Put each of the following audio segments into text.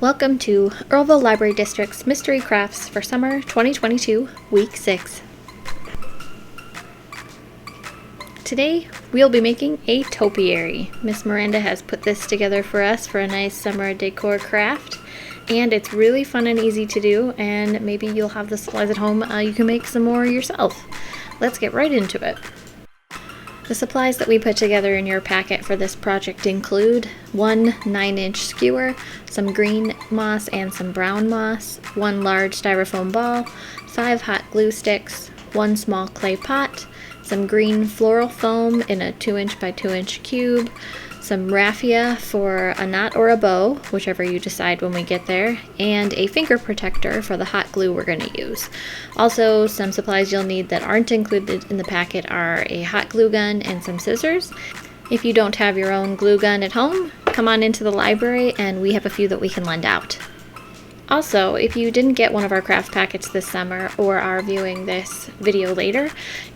Welcome to Earlville Library District's Mystery Crafts for Summer 2022, Week 6. Today, we'll be making a topiary. Miss Miranda has put this together for us for a nice summer decor craft, and it's really fun and easy to do, and maybe you'll have the supplies at home. You can make some more yourself. Let's get right into it. The supplies that we put together in your packet for this project include one 9-inch skewer, some green moss and some brown moss, one large styrofoam ball, 5 hot glue sticks, one small clay pot, some green floral foam in a 2-inch by 2-inch cube, some raffia for a knot or a bow, whichever you decide when we get there, and a finger protector for the hot glue we're going to use. Also, some supplies you'll need that aren't included in the packet are a hot glue gun and some scissors. If you don't have your own glue gun at home, come on into the library and we have a few that we can lend out. Also, if you didn't get one of our craft packets this summer or are viewing this video later,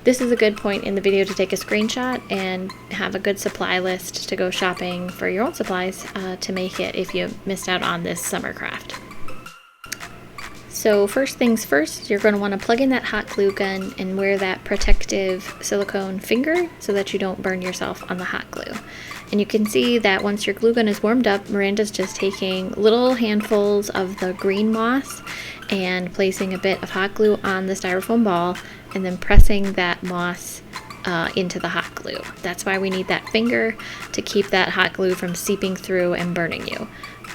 this is a good point in the video to take a screenshot and have a good supply list to go shopping for your own supplies to make it if you missed out on this summer craft. So first things first, you're going to want to plug in that hot glue gun and wear that protective silicone finger so that you don't burn yourself on the hot glue. And you can see that once your glue gun is warmed up, Miranda's just taking little handfuls of the green moss and placing a bit of hot glue on the styrofoam ball and then pressing that moss into the hot glue. That's why we need that finger, to keep that hot glue from seeping through and burning you.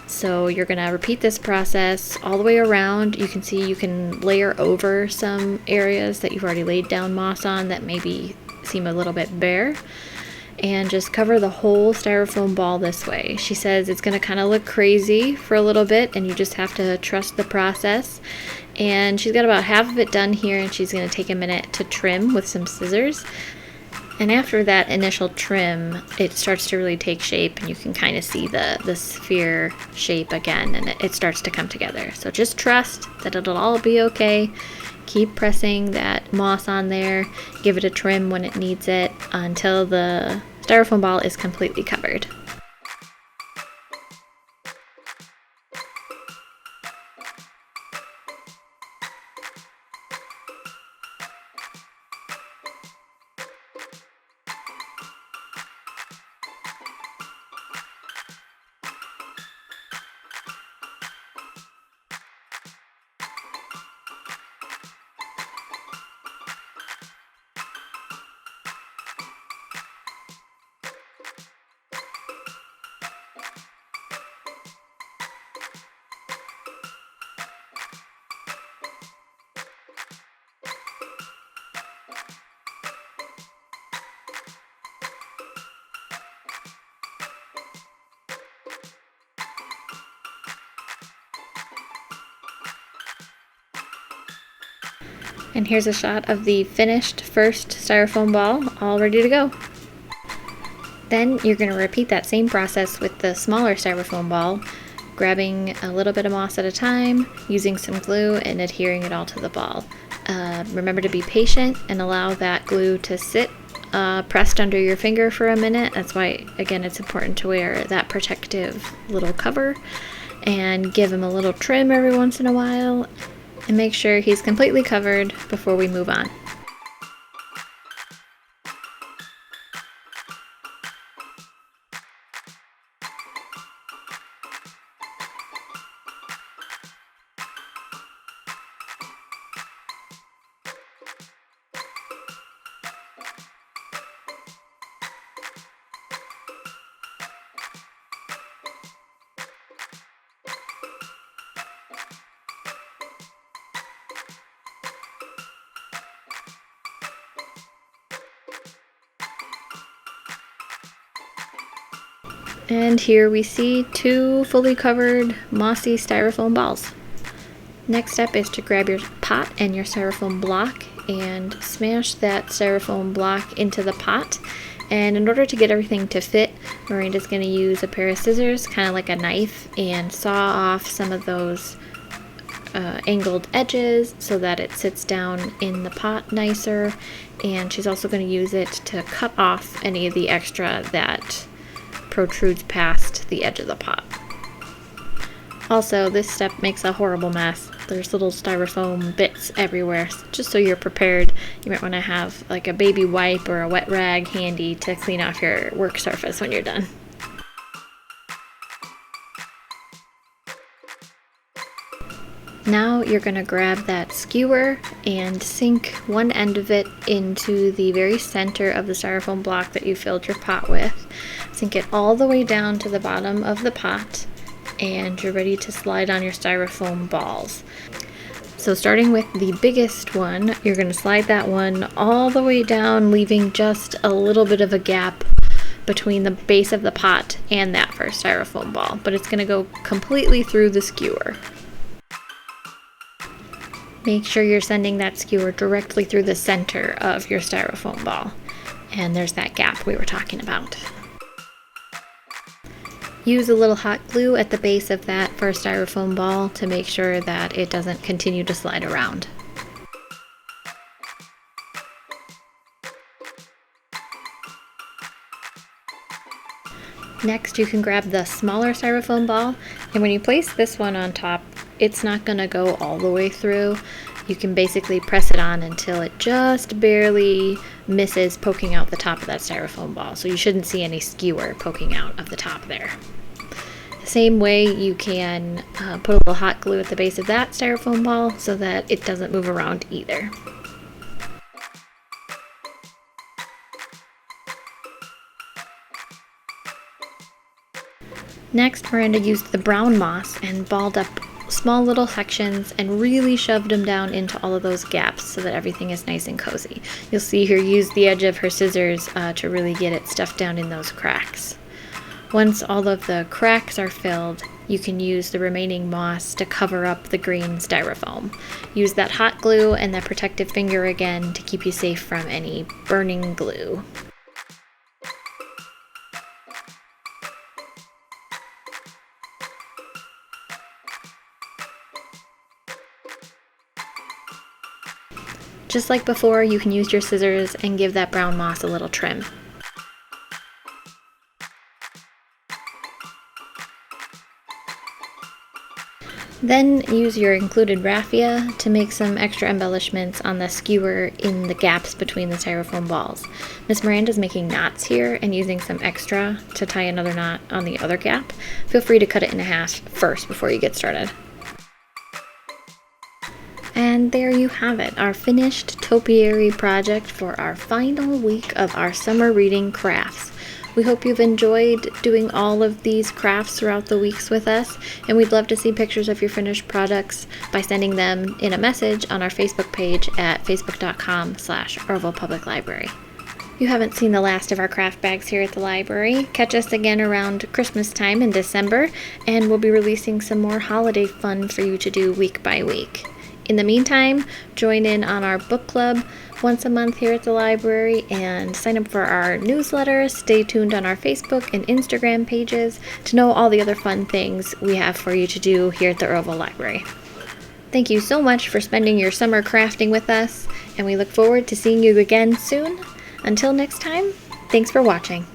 So you're going to repeat this process all the way around. You can see you can layer over some areas that you've already laid down moss on that maybe seem a little bit bare. And just cover the whole styrofoam ball this way. She says it's going to kind of look crazy for a little bit and you just have to trust the process. And she's got about half of it done here and she's going to take a minute to trim with some scissors. And after that initial trim, it starts to really take shape and you can kind of see the sphere shape again and it starts to come together. So just trust that it'll all be okay. Keep pressing that moss on there, give it a trim when it needs it until the styrofoam ball is completely covered. And here's a shot of the finished first styrofoam ball, all ready to go. Then you're going to repeat that same process with the smaller styrofoam ball, grabbing a little bit of moss at a time, using some glue, and adhering it all to the ball. Remember to be patient and allow that glue to sit pressed under your finger for a minute. That's why, again, it's important to wear that protective little cover and give him a little trim every once in a while. And make sure he's completely covered before we move on. And here we see 2 fully covered mossy styrofoam balls. Next step is to grab your pot and your styrofoam block and smash that styrofoam block into the pot. And in order to get everything to fit, Miranda's going to use a pair of scissors, kind of like a knife, and saw off some of those angled edges so that it sits down in the pot nicer. And she's also going to use it to cut off any of the extra that protrudes past the edge of the pot. Also, this step makes a horrible mess. There's little styrofoam bits everywhere. Just so you're prepared, you might want to have like a baby wipe or a wet rag handy to clean off your work surface when you're done. Now you're going to grab that skewer and sink one end of it into the very center of the styrofoam block that you filled your pot with. Sink it all the way down to the bottom of the pot, and you're ready to slide on your styrofoam balls. So starting with the biggest one, you're going to slide that one all the way down, leaving just a little bit of a gap between the base of the pot and that first styrofoam ball, but it's going to go completely through the skewer. Make sure you're sending that skewer directly through the center of your styrofoam ball. And there's that gap we were talking about. Use a little hot glue at the base of that first styrofoam ball to make sure that it doesn't continue to slide around. Next, you can grab the smaller styrofoam ball, and when you place this one on top, it's not going to go all the way through. You can basically press it on until it just barely misses poking out the top of that styrofoam ball. So you shouldn't see any skewer poking out of the top there. Same way, you can put a little hot glue at the base of that styrofoam ball so that it doesn't move around either. Next, Miranda used the brown moss and balled up small little sections and really shoved them down into all of those gaps so that everything is nice and cozy. You'll see her use the edge of her scissors to really get it stuffed down in those cracks. Once all of the cracks are filled, you can use the remaining moss to cover up the green styrofoam. Use that hot glue and that protective finger again to keep you safe from any burning glue. Just like before, you can use your scissors and give that brown moss a little trim. Then use your included raffia to make some extra embellishments on the skewer in the gaps between the styrofoam balls. Miss Miranda's making knots here and using some extra to tie another knot on the other gap. Feel free to cut it in half first before you get started. And there you have it, our finished topiary project for our final week of our summer reading crafts. We hope you've enjoyed doing all of these crafts throughout the weeks with us, and we'd love to see pictures of your finished products by sending them in a message on our Facebook page at facebook.com/Oroville Public Library. You haven't seen the last of our craft bags here at the library. Catch us again around Christmas time in December, and we'll be releasing some more holiday fun for you to do week by week. In the meantime, join in on our book club once a month here at the library and sign up for our newsletter. Stay tuned on our Facebook and Instagram pages to know all the other fun things we have for you to do here at the Oroville Library. Thank you so much for spending your summer crafting with us, and we look forward to seeing you again soon. Until next time, thanks for watching.